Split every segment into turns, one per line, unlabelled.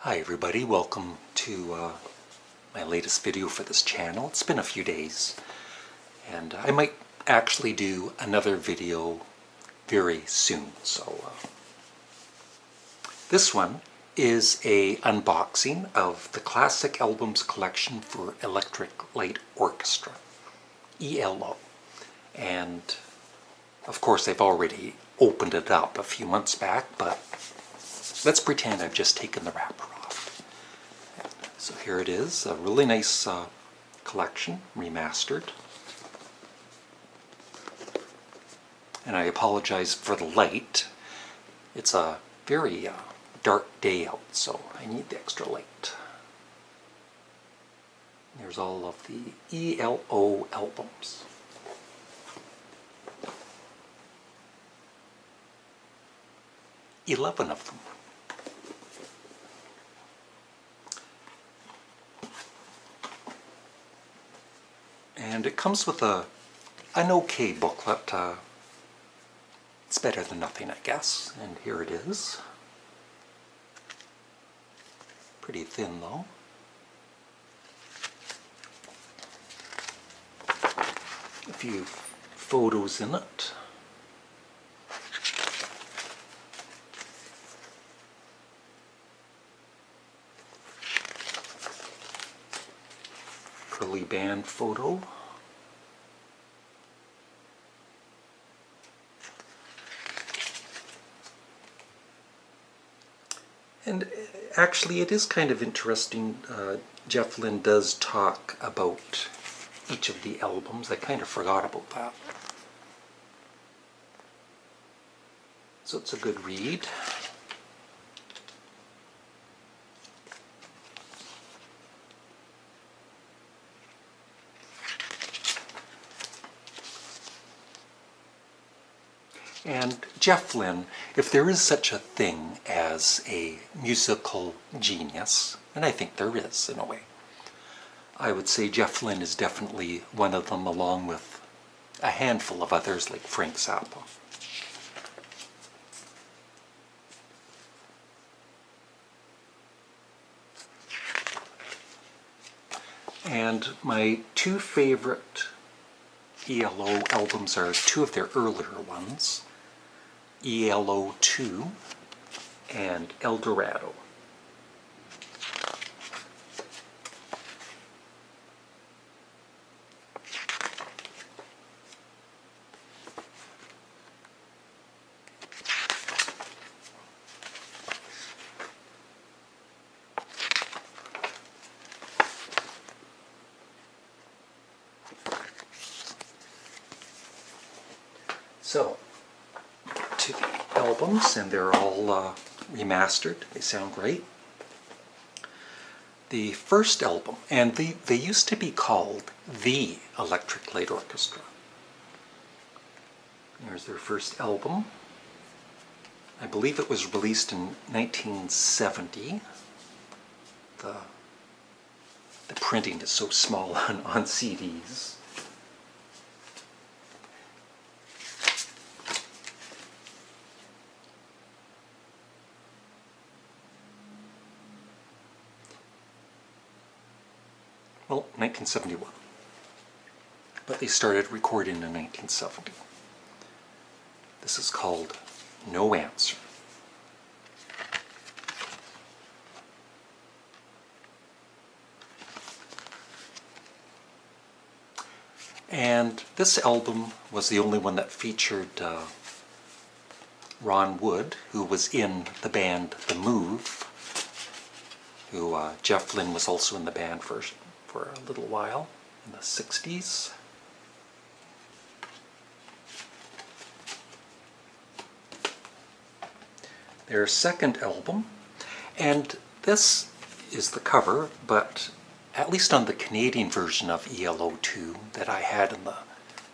Hi everybody, welcome to my latest video for this channel. It's been a few days and I might actually do another video very soon. So this one is a unboxing of the Classic Albums Collection for Electric Light Orchestra, ELO. And of course I've already opened it up a few months back, but let's pretend I've just taken the wrapper off. So here it is, a really nice collection, remastered. And I apologize for the light. It's a very dark day out, so I need the extra light. There's all of the ELO albums. $11 of them. And it comes with an okay booklet. It's better than nothing, I guess. And here it is. Pretty thin, though. A few photos in it. Early band photo. And actually it is kind of interesting. Jeff Lynne does talk about each of the albums. I kind of forgot about that. So it's a good read. And Jeff Lynne, if there is such a thing as a musical genius, and I think there is in a way, I would say Jeff Lynne is definitely one of them, along with a handful of others like Frank Zappa. And my two favorite ELO albums are two of their earlier ones, ELO 2 and El Dorado. So, to the albums, and they're all remastered. They sound great. The first album, and they used to be called the Electric Light Orchestra. There's their first album. I believe it was released in 1970. The printing is so small on CDs. Well, 1971. But they started recording in 1970. This is called No Answer. And this album was the only one that featured Ron Wood, who was in the band The Move, who Jeff Lynne was also in the band for a little while in the 60s. Their second album, and this is the cover, but at least on the Canadian version of ELO 2 that I had in the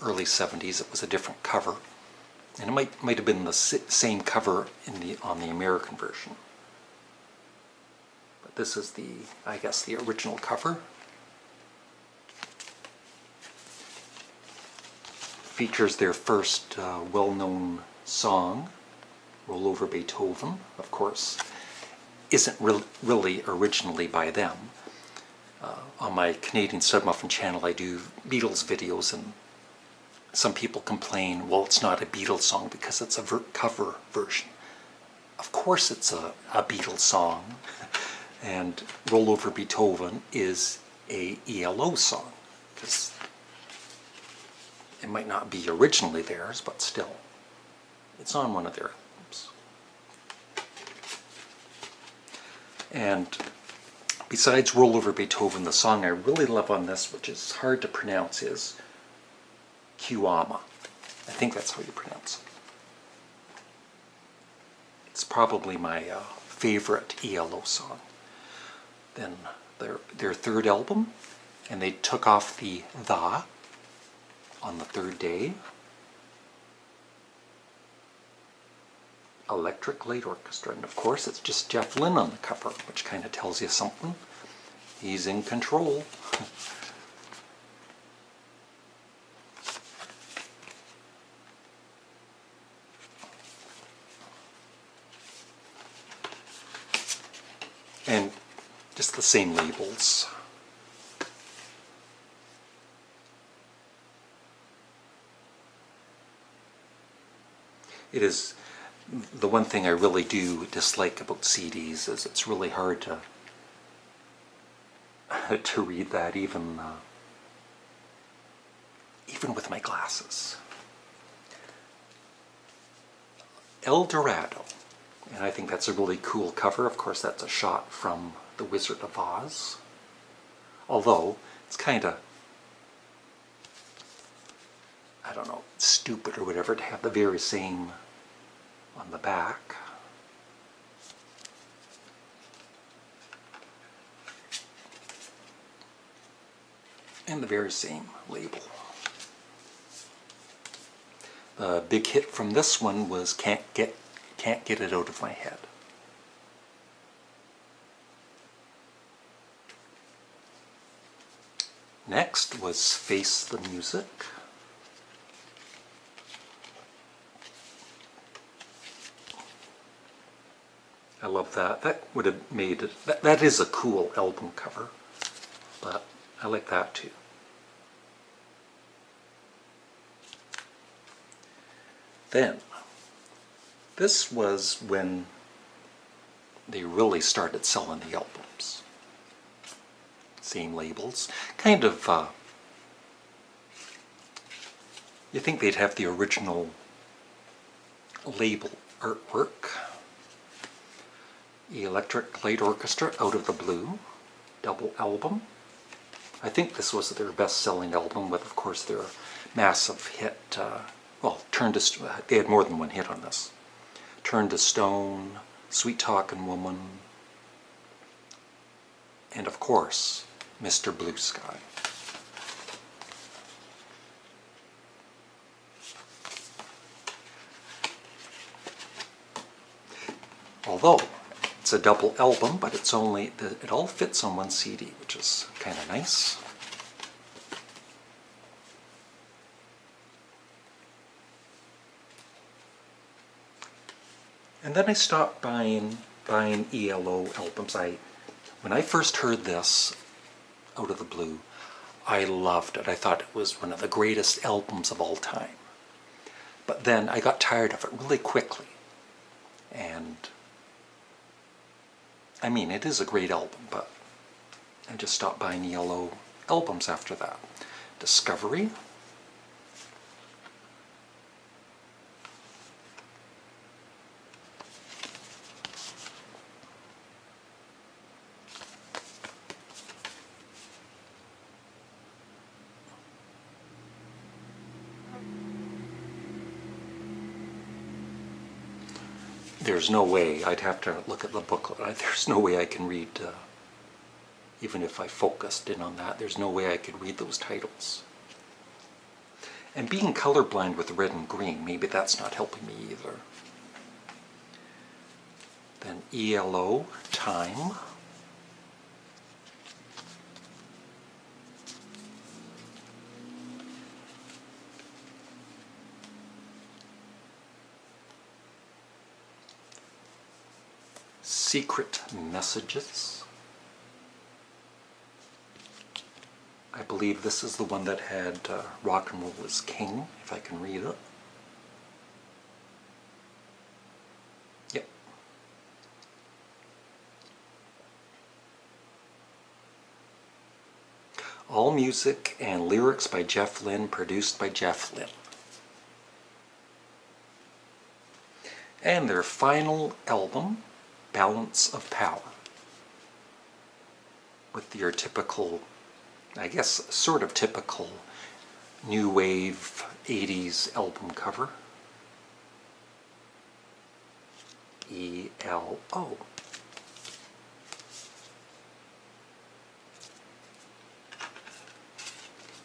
early 70s, it was a different cover. And it might have been the same cover on the American version. But this is I guess the original cover. Features their first well-known song, Roll Over Beethoven, of course. isn't really originally by them. On my Canadian Studmuffin channel I do Beatles videos, and some people complain, well, it's not a Beatles song because it's a cover version. Of course it's a Beatles song, and Roll Over Beethoven is a ELO song, because it might not be originally theirs, but still, it's on one of their albums. And besides Roll Over Beethoven, the song I really love on this, which is hard to pronounce, is Kiwama. I think that's how you pronounce it. It's probably my favorite ELO song. Then their third album, and they took off the "the" on the third day. Electric Light Orchestra, and of course it's just Jeff Lynne on the cover, which kind of tells you something. He's in control. And just the same labels. It is the one thing I really do dislike about CDs is it's really hard to read that, even with my glasses. El Dorado, and I think that's a really cool cover. Of course, that's a shot from The Wizard of Oz, although it's kind of, I don't know, stupid or whatever to have the very same on the back. And the very same label. The big hit from this one was Can't Get It Out of My Head. Next was Face the Music. I love that. That would have made it, that is a cool album cover, but I like that too. Then, this was when they really started selling the albums. Same labels. Kind of, you think they'd have the original label artwork. Electric Light Orchestra, Out of the Blue, double album. I think this was their best-selling album, with, of course, their massive hit, well, they had more than one hit on this. Turn to Stone, Sweet Talkin' Woman, and, of course, Mr. Blue Sky. Although it's a double album, but it's only, it all fits on one CD, which is kind of nice. And then I stopped buying ELO albums. When I first heard this, Out of the Blue, I loved it. I thought it was one of the greatest albums of all time. But then I got tired of it really quickly. And I mean, it is a great album, but I just stopped buying ELO albums after that. Discovery. There's no way, I'd have to look at the booklet, there's no way I can read, even if I focused in on that, there's no way I could read those titles. And being colorblind with red and green, maybe that's not helping me either. Then ELO, Time. Secret Messages. I believe this is the one that had Rock and Roll is King, if I can read it. Yep. All music and lyrics by Jeff Lynne, produced by Jeff Lynne. And their final album, Balance of Power, with your typical, I guess, sort of typical new wave 80s album cover. ELO.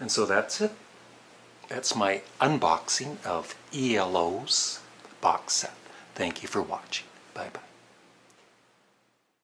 And so that's it. That's my unboxing of ELO's box set. Thank you for watching. Bye-bye.